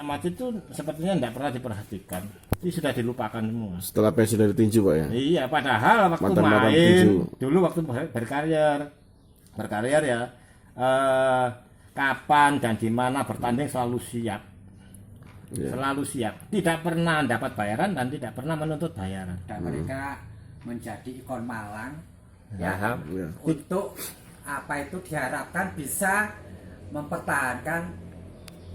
amatir itu sepertinya tidak pernah diperhatikan. Itu sudah dilupakan semua. Setelah pensiun dari tinju Pak ya? Iya, padahal waktu Mantan-mantan main, tinju. dulu waktu berkarir ya, kapan dan di mana bertanding selalu siap. Selalu siap. Tidak pernah dapat bayaran dan tidak pernah menuntut bayaran. Dan mereka menjadi ikon Malang Ya, untuk apa itu diharapkan bisa mempertahankan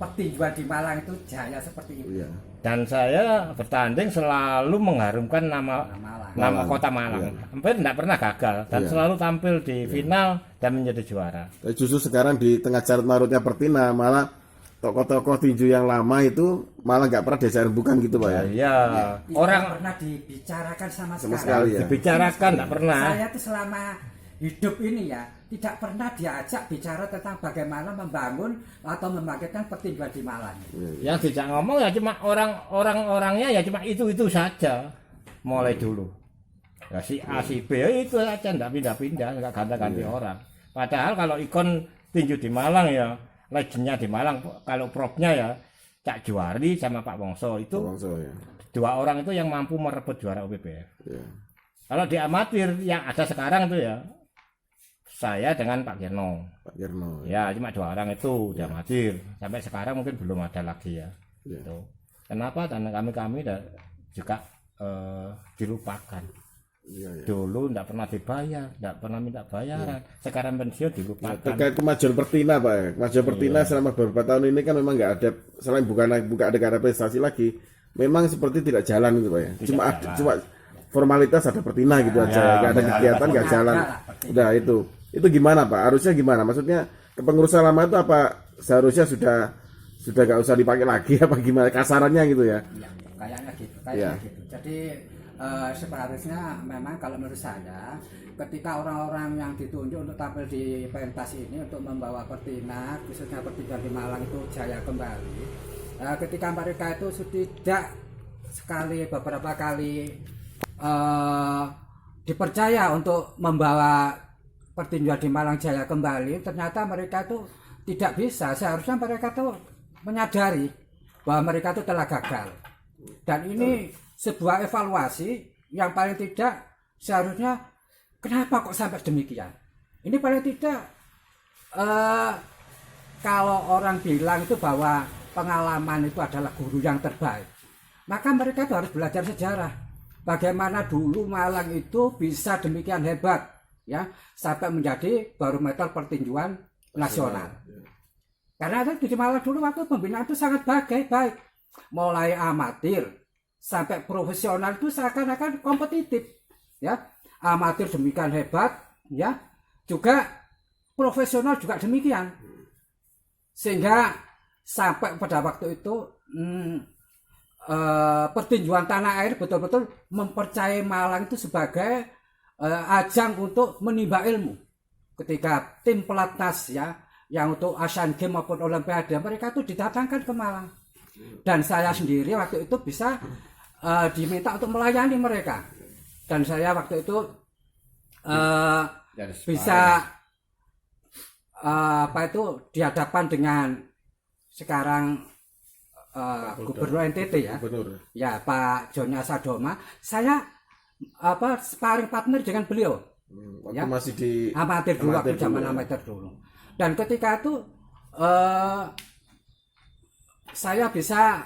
pertinjuan di Malang itu jaya seperti itu. Iya. Dan saya bertanding selalu mengharumkan nama Malang. kota Malang. Hampir tidak pernah gagal dan selalu tampil di final dan menjadi juara. Tapi justru sekarang di tengah carut marutnya Pertina malah tokoh-tokoh tinju yang lama itu malah nggak pernah diajarin bukan gitu Pak ya? Iya, Tidak orang pernah dibicarakan sama Sama sekali. sekali ya. dibicarakan tidak pernah. Saya tuh selama hidup ini ya tidak pernah diajak bicara tentang bagaimana membangun atau membangkitkan pertinjuan di Malang. Yang tidak ngomong ya cuma orang-orangnya ya cuma itu saja. Mulai dulu. Ya si A si B ya itu saja tidak pindah-pindah, nggak ganti-ganti orang. Padahal kalau ikon tinju di Malang ya legendnya di Malang, kalau propnya ya Cak Juari sama Pak Wongso itu Bangsa, ya. dua orang itu yang mampu merebut juara UPBF. Ya. Kalau di amatir yang ada sekarang itu ya saya dengan Pak Girno. Pak Girno. Ya cuma dua orang itu di amatir. Sampai sekarang mungkin belum ada lagi ya. Ya. Gitu. Kenapa? Karena kami juga dilupakan. Iya, iya. Dulu tidak pernah dibayar, tidak pernah minta bayaran. Sekarang pensiun dilupakan. Terkait kemajuan Pertina Pak ya. Kemajuan Pertina selama beberapa tahun ini kan memang nggak ada, selain bukan ada prestasi lagi, memang seperti tidak jalan gitu Pak ya. Cuma formalitas ada Pertina gitu aja, nggak ada kegiatan, nggak jalan. Udah itu gimana Pak? Harusnya gimana? Maksudnya kepengurusan lama itu apa seharusnya sudah nggak usah dipakai lagi apa gimana kasarannya gitu ya? Ya, kayaknya gitu. Ya. Jadi seharusnya memang kalau menurut saya ketika orang-orang yang ditunjuk untuk tampil di pentas ini untuk membawa Pertina khususnya pertinjuan di Malang itu jaya kembali, ketika mereka itu tidak beberapa kali dipercaya untuk membawa pertinjuan di Malang jaya kembali, ternyata mereka itu tidak bisa. Seharusnya mereka itu menyadari bahwa mereka itu telah gagal, dan ini sebuah evaluasi yang paling tidak seharusnya kenapa kok sampai demikian. Ini paling tidak kalau orang bilang itu bahwa pengalaman itu adalah guru yang terbaik, maka mereka itu harus belajar sejarah. Bagaimana dulu Malang itu bisa demikian hebat ya sampai menjadi barometer pertinjuan nasional. Karena di Malang dulu waktu pembinaan itu sangat baik, mulai amatir sampai profesional itu seakan-akan kompetitif ya. Amatir demikian hebat ya, juga profesional juga demikian, sehingga sampai pada waktu itu pertinjuan tanah air betul-betul mempercayai Malang itu sebagai ajang untuk menimba ilmu. Ketika tim pelatnas ya yang untuk Asian Games maupun Olimpiade mereka itu didatangkan ke Malang, dan saya sendiri waktu itu bisa diminta untuk melayani mereka, dan saya waktu itu bisa di hadapan dengan sekarang Gubernur NTT ya, ya Pak Joni Asadoma, saya sparring partner dengan beliau. Waktu Ya, masih di amatir dulu, waktu zaman ya. amatir dulu, dan ketika itu saya bisa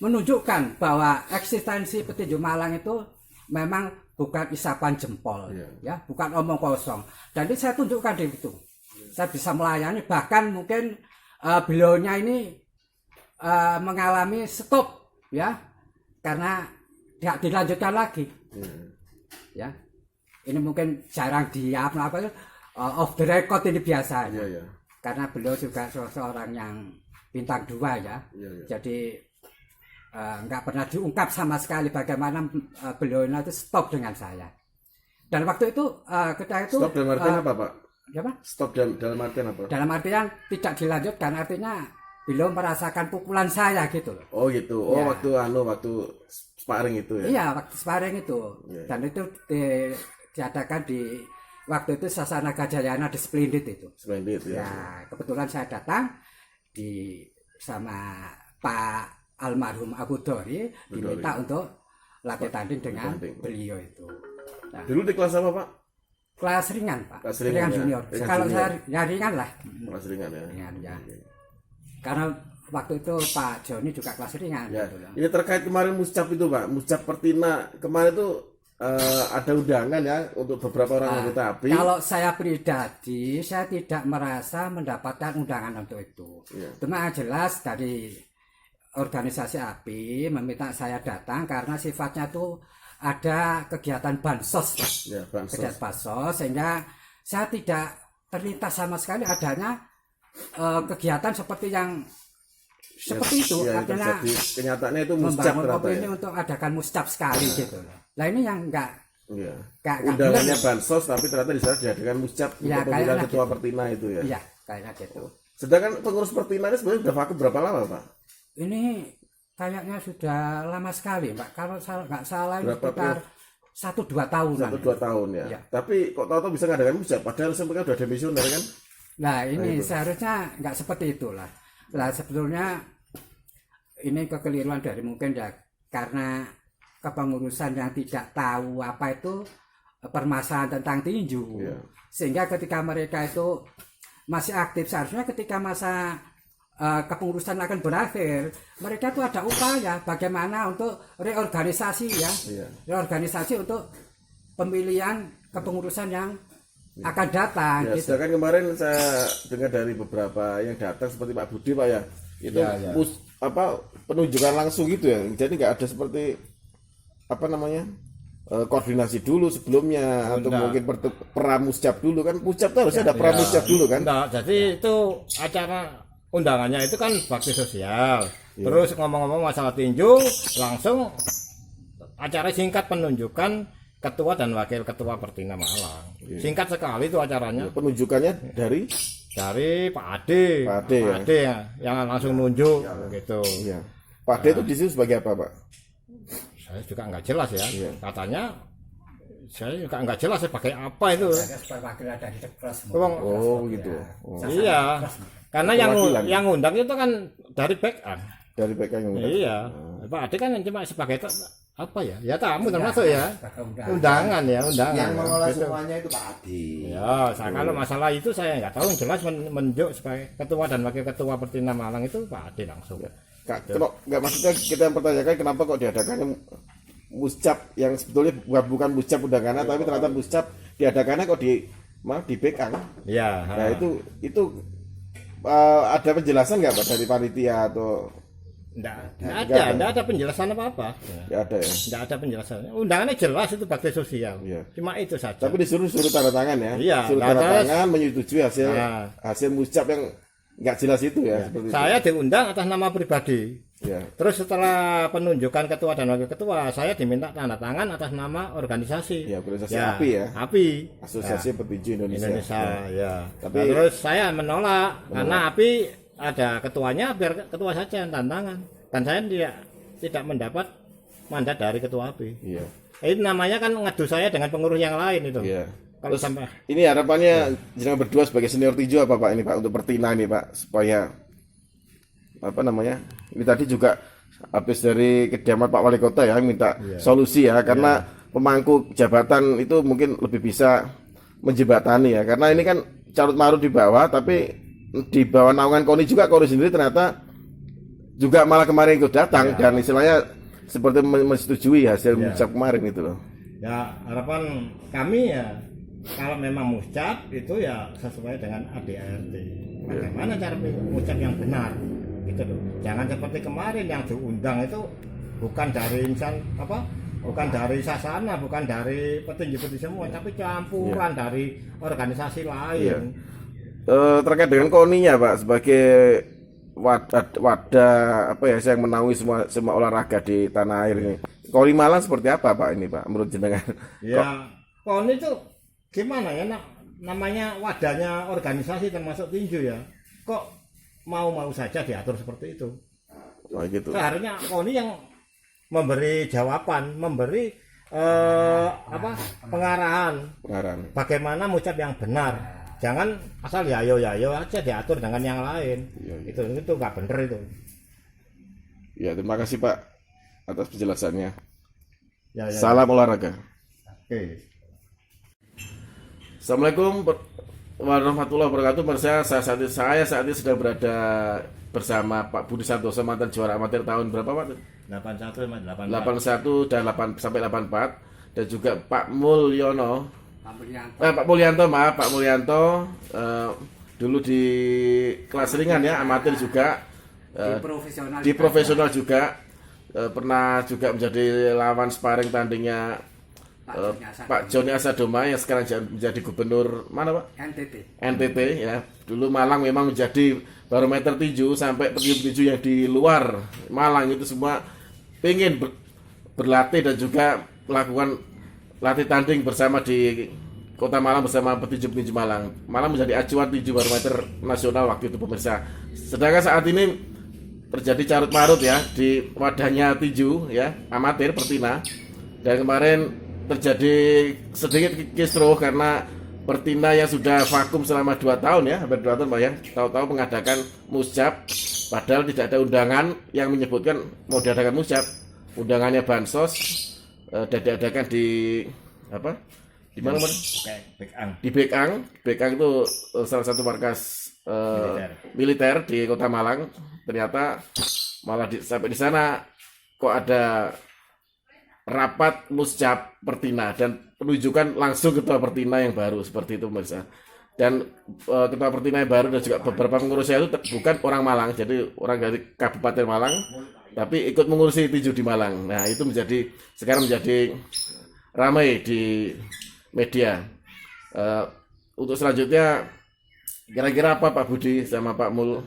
menunjukkan bahwa eksistensi petinju Malang itu memang bukan isapan jempol, ya, bukan omong kosong. Dan ini saya tunjukkan di situ. Saya bisa melayani, bahkan mungkin beliaunya ini mengalami stop, ya, karena tidak dilanjutkan lagi, ya. Ini mungkin jarang off the record ini biasanya, karena beliau juga seorang yang bintang 2 ya, jadi nggak pernah diungkap sama sekali bagaimana beliau itu stop dengan saya. Dan waktu itu ketika itu stop dalam artian apa Pak? Apa? Stop dalam artian apa? Dalam artian tidak dilanjutkan, artinya beliau merasakan pukulan saya gitu loh. Oh gitu. Oh Ya. waktu sparring itu ya. Iya, waktu sparring itu. Dan itu diadakan di waktu itu Sasana Gajayana di Splendid itu. Splendid ya. Ya, kebetulan saya datang sama Pak almarhum Abu Dori diminta untuk latih tanding dengan beliau itu. Nah, Dulu di kelas apa, Pak? kelas ringan, Pak. Kelas ringan, ya? junior. Ringan Kalau junior. saya ya ringan lah. Kelas ringan ya. Ringan ya. Karena waktu itu Pak Joni juga kelas ringan Ya. gitu loh. Ini terkait kemarin muscap itu, Pak. Muscap Pertina kemarin itu ada undangan ya untuk beberapa orang anggota API. Kalau saya pribadi, saya tidak merasa mendapatkan undangan untuk itu. Ya. Cuma yang jelas dari organisasi API meminta saya datang karena sifatnya itu ada kegiatan bansos, Pak. Ya, bansos. Kegiatan bansos, sehingga saya tidak terlintas sama sekali adanya kegiatan seperti yang seperti itu. Ya, Artinya terjadi. Kenyataannya itu muscap membangun ternyata opini ya. untuk adakan muscap sekali gitu loh. Nah ini yang enggak Iya. enggak Undangannya bilang. bansos tapi ternyata di sana diadakan muscap Ya, untuk pemilihan kayaknya ketua gitu. Pertina itu ya. Iya, kayaknya gitu. Sedangkan pengurus Pertina ini sebenarnya sudah vakum berapa lama, Pak? Ini kayaknya sudah lama sekali, Pak. Kalau nggak salah ini Berapa sekitar 1-2 tahunan. 1-2 tahun ya. Iya. Tapi kok tahu-tahu bisa ngadakan muscap padahal sebenarnya udah demisioner kan? Nah ini seharusnya nggak seperti itulah. Nah sebetulnya ini kekeliruan dari mungkin ya karena kepengurusan yang tidak tahu apa itu permasalahan tentang tinju. Iya. Sehingga ketika mereka itu masih aktif, seharusnya ketika masa kepengurusan akan berakhir, mereka itu ada upaya bagaimana untuk reorganisasi ya. Iya. Reorganisasi untuk pemilihan kepengurusan yang akan datang Ya, gitu. sedangkan kemarin saya dengar dari beberapa yang datang seperti Pak Budi, Pak ya, itu Ya, ya. penunjukan langsung gitu ya. Jadi nggak ada seperti apa namanya koordinasi dulu sebelumnya atau Enggak. mungkin pramuscap dulu kan. Muscap itu harusnya ada pramuscap dulu kan. Enggak, jadi itu acara undangannya itu kan bakti sosial. Terus ngomong-ngomong masalah tinju, langsung acara singkat penunjukan ketua dan wakil ketua Pertina Malang. Singkat sekali itu acaranya Penunjukannya dari dari Pak Ade. Pak Ade, ya. Ade yang langsung nunjuk gitu. ya. Pak D itu di situ sebagai apa, Pak? Saya juga nggak jelas ya. Iya. Katanya saya juga nggak jelas sebagai apa itu. Ada perwakilan dari Depres. Wong- Oh, gitu. Oh, Iya. Karena yang Perwakilan. yang undang itu kan dari backup. dari PK yang udah. Iya. Pak Ade kan cuma sebagai apa ya? Ya tamu termasuk ya. Undangan ya, undangan. Yang mengelola Gitu. semuanya itu Pak Adi. Ya, kalau masalah itu saya nggak tahu. Yang jelas menunjuk sebagai ketua dan wakil ketua Pertina Malang itu Pak Ade langsung. Nggak maksudnya kita yang pertanyakan kenapa kok diadakannya muscap yang sebetulnya bukan muscap undangannya tapi ternyata muscap diadakannya kok di backup. Ya. Nah itu ada penjelasan nggak Pak dari panitia atau Nggak ada penjelasan apa-apa. ya ada ya? Nggak ada penjelasan. Undangannya jelas itu bakti sosial. Iya. Cuma itu saja. Tapi disuruh tanda tangan ya? Iya, Suruh nah, tanda terus- tangan menyetujui Nah. hasil muscap yang nggak jelas itu ya? Seperti Saya diundang atas nama pribadi. itu. Ya. Terus setelah penunjukan ketua dan wakil ketua, saya diminta tanda tangan atas nama organisasi. Ya, organisasi API ya? API. Asosiasi Petinju Indonesia. Indonesia, ya. Tapi- Nah, terus saya menolak karena API ada ketuanya, biar ketua saja yang tanda tangan. Dan saya tidak mendapat mandat dari ketua API. Iya. Ini namanya kan ngadu saya dengan pengurus yang lain itu. Iya. Kalau sampai Ini harapannya jenengan berdua sebagai senior tinju apa Pak ini Pak untuk Pertina ini Pak supaya apa namanya ini tadi juga habis dari kediaman Pak Wali Kota ya minta solusi ya karena pemangku jabatan itu mungkin lebih bisa menjembatani ya karena ini kan carut marut di bawah tapi di bawah naungan KONI juga KONI sendiri ternyata juga malah kemarin ikut datang dan istilahnya seperti menyetujui hasil muscap kemarin itu loh. ya harapan kami ya kalau memang muscap itu ya sesuai dengan ADART. Bagaimana cara muscap yang benar? Gitu loh. Jangan seperti kemarin yang diundang itu bukan dari insan apa? Bukan dari Sasana, bukan dari petinju-petinju semua, tapi campuran dari organisasi lain. Terkait dengan KONI-nya Pak sebagai wadah apa ya yang menaungi semua olahraga di tanah air ini. KONI Malang seperti apa Pak ini Pak menurut jenengan? Ya, KONI itu gimana ya namanya wadahnya organisasi termasuk tinju ya. Kok mau saja diatur seperti itu? Oh gitu. Seharusnya KONI yang memberi jawaban, memberi pengarahan bagaimana muscap yang benar. Jangan asal yayo aja diatur dengan yang lain. Itu nggak bener itu. Ya, terima kasih Pak atas penjelasannya. Ya, ya. Salam olahraga. Oke. Assalamualaikum warahmatullahi wabarakatuh. Pemirsa, saya saat ini sedang berada bersama Pak Budi Santoso, mantan juara amatir tahun berapa Pak? 81 81 dan 8 sampai 84, dan juga Pak Mulyono. Pak Mulyanto. Pak Mulyanto dulu di kelas ringan ya, amatir juga. Di profesional juga. Pernah juga menjadi lawan sparring tandingnya Pak Joni Asadoma yang sekarang menjadi gubernur mana Pak? NTT ya. Dulu Malang memang menjadi barometer tinju, sampai petinju yang di luar Malang itu semua pengen berlatih dan juga melakukan latih tanding bersama di Kota Malang bersama petinju-petinju Malang. Malang menjadi acuan tinju barometer nasional waktu itu pemirsa. Sedangkan saat ini terjadi carut marut ya di wadahnya tinju ya amatir Pertina, dan kemarin terjadi sedikit kisruh karena Pertina yang sudah vakum selama 2 tahun ya, hampir 2 tahun Pak ya, tahu-tahu mengadakan musjab padahal tidak ada undangan yang menyebutkan mau diadakan musjab. Undangannya bansos dan diadakan di apa? Di mana Mas? Bekang. Di Bekang. Bekang itu salah satu markas militer di Kota Malang. Ternyata malah sampai di sana kok ada rapat musjab Pertina dan penunjukan langsung ketua Pertina yang baru, seperti itu pemirsa. Dan ketua Pertina yang baru dan juga beberapa pengurusnya itu bukan orang Malang, jadi orang dari Kabupaten Malang, tapi ikut mengurusi tinju di Malang. Nah itu sekarang menjadi ramai di media. Untuk selanjutnya kira-kira apa Pak Budi sama Pak Mul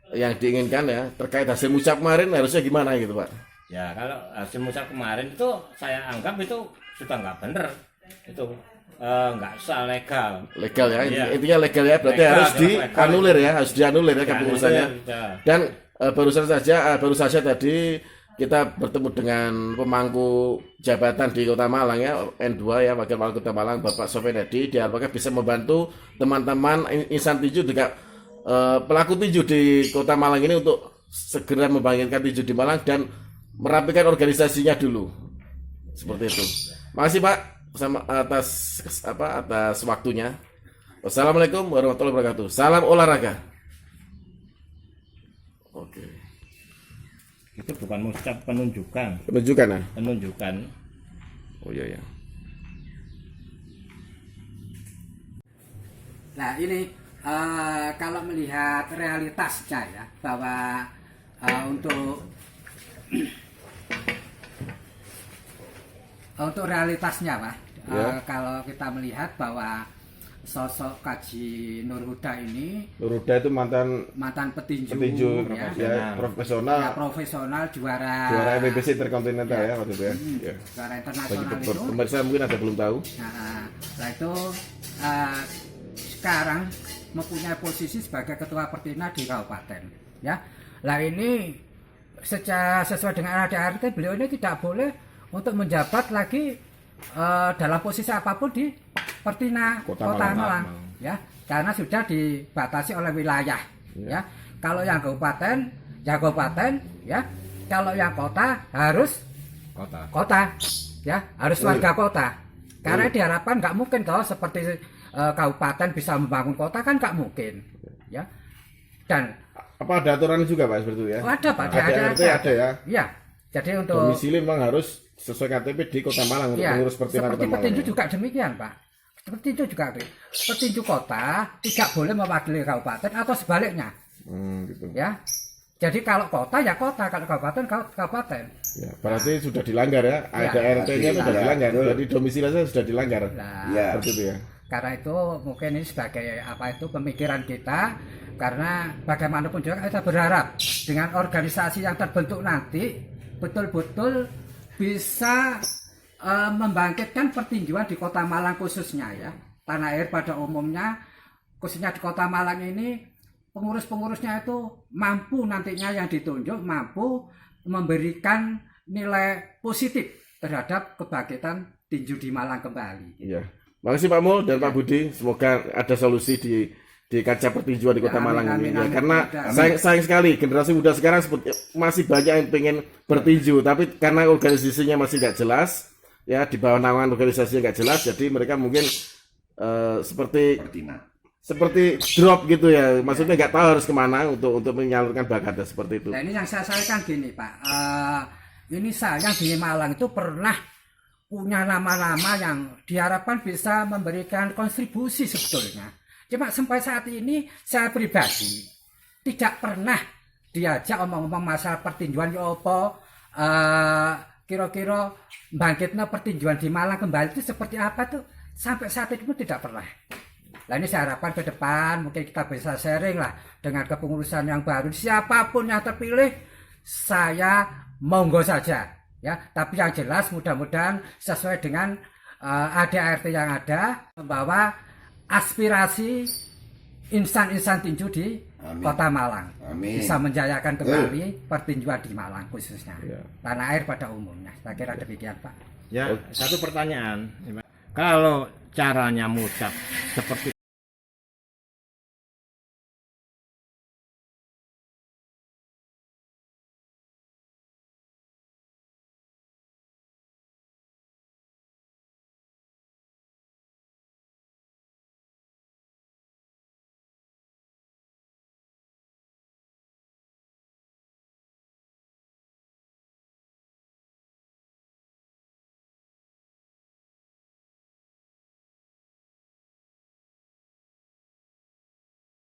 yang diinginkan ya terkait hasil musyawarah kemarin, harusnya gimana gitu Pak? Ya kalau hasil musyawarah kemarin itu saya anggap itu sudah nggak benar, itu nggak sah legal ya. Iya. Intinya legal ya, berarti legal, harus dianulir ya, kepengurusannya. Ya. Dan baru saja tadi kita bertemu dengan pemangku jabatan di Kota Malang ya, N2 ya, Wakil Wali Kota Malang Bapak Sofian Hadi. Diharapkan bisa membantu teman-teman insan tinju juga pelaku tinju di Kota Malang ini untuk segera membangkitkan tinju di Malang dan merapikan organisasinya dulu. Seperti itu. Makasih Pak atas waktunya. Wassalamualaikum warahmatullahi wabarakatuh. Salam olahraga. Oke. Itu bukan musyawarah, penunjukan. Penunjukan. Oh iya. Nah ini kalau melihat realitasnya ya, bahwa untuk realitasnya Pak, kalau kita melihat bahwa sosok Kaji Nur Huda ini, Nur Huda itu mantan petinju ya, profesional juara WBC Interkontinental ya waktu itu ya. Juara internasional itu. Pemirsa mungkin ada belum tahu. Nah itu sekarang mempunyai posisi sebagai ketua Pertina di kabupaten ya. Lah ini sesuai dengan ADART beliau ini tidak boleh untuk menjabat lagi dalam posisi apapun di Pertina Kota Malang ya, karena sudah dibatasi oleh wilayah ya. Kalau yang kabupaten ya, kalau yang kota harus kota ya, harus warga kota. Karena diharapkan nggak mungkin kalau seperti kabupaten bisa membangun kota, kan nggak mungkin ya. Dan apa ada aturan juga Pak seperti itu ya? Ada Pak, ada ya. Iya. Jadi untuk domisili memang harus sesuai KTP di Kota Malang untuk mengurus Pertina Kota Malang. Seperti petinju juga demikian Pak. Petinju juga petinju kota tidak boleh mewakili kabupaten atau sebaliknya. Gitu. Ya. Jadi kalau kota ya kota, kalau kabupaten kabupaten. Ya, berarti sudah dilanggar ya. ADART-nya itu sudah dilanggar. Jadi domisilinya sudah dilanggar. Ya. Seperti itu ya. Karena itu mungkin ini sebagai pemikiran kita, karena bagaimanapun juga kita berharap dengan organisasi yang terbentuk nanti betul-betul bisa membangkitkan pertinjuan di Kota Malang khususnya ya. Tanah air pada umumnya, khususnya di Kota Malang ini, pengurus-pengurusnya itu mampu nantinya yang ditunjuk mampu memberikan nilai positif terhadap kebangkitan tinju di Malang kembali. Iya. Makasih Pak Mul dan Pak Budi, semoga ada solusi di di kancah pertinjuan di Kota Ya, Malang amin, ini. Ya, amin, karena amin. sayang sekali generasi muda sekarang masih banyak yang pengen bertinju, tapi karena organisasinya masih nggak jelas, ya di bawah naungan organisasinya nggak jelas, jadi mereka mungkin seperti drop gitu ya. Maksudnya nggak tahu harus kemana untuk menyalurkan bakatnya seperti itu. Nah ini yang saya sampaikan gini Pak, ini saya di Malang itu pernah punya nama-nama yang diharapkan bisa memberikan kontribusi sebetulnya. Cuma sampai saat ini saya pribadi tidak pernah diajak omong-omong masalah pertinjuan ya apa, kira-kira bangkitnya pertinjuan di Malang kembali itu seperti apa tuh, sampai saat ini pun tidak pernah. Nah ini saya harapkan ke depan mungkin kita bisa sharing lah dengan kepengurusan yang baru, siapapun yang terpilih saya monggo saja ya, tapi yang jelas mudah-mudahan sesuai dengan ADART yang ada, membawa aspirasi insan-insan tinju di Kota Malang. Amin. Bisa menjayakan kembali pertinjuan di Malang khususnya. Tanah air pada umumnya. Saya kira demikian Pak. Ya, satu pertanyaan. Kalau caranya ngucap seperti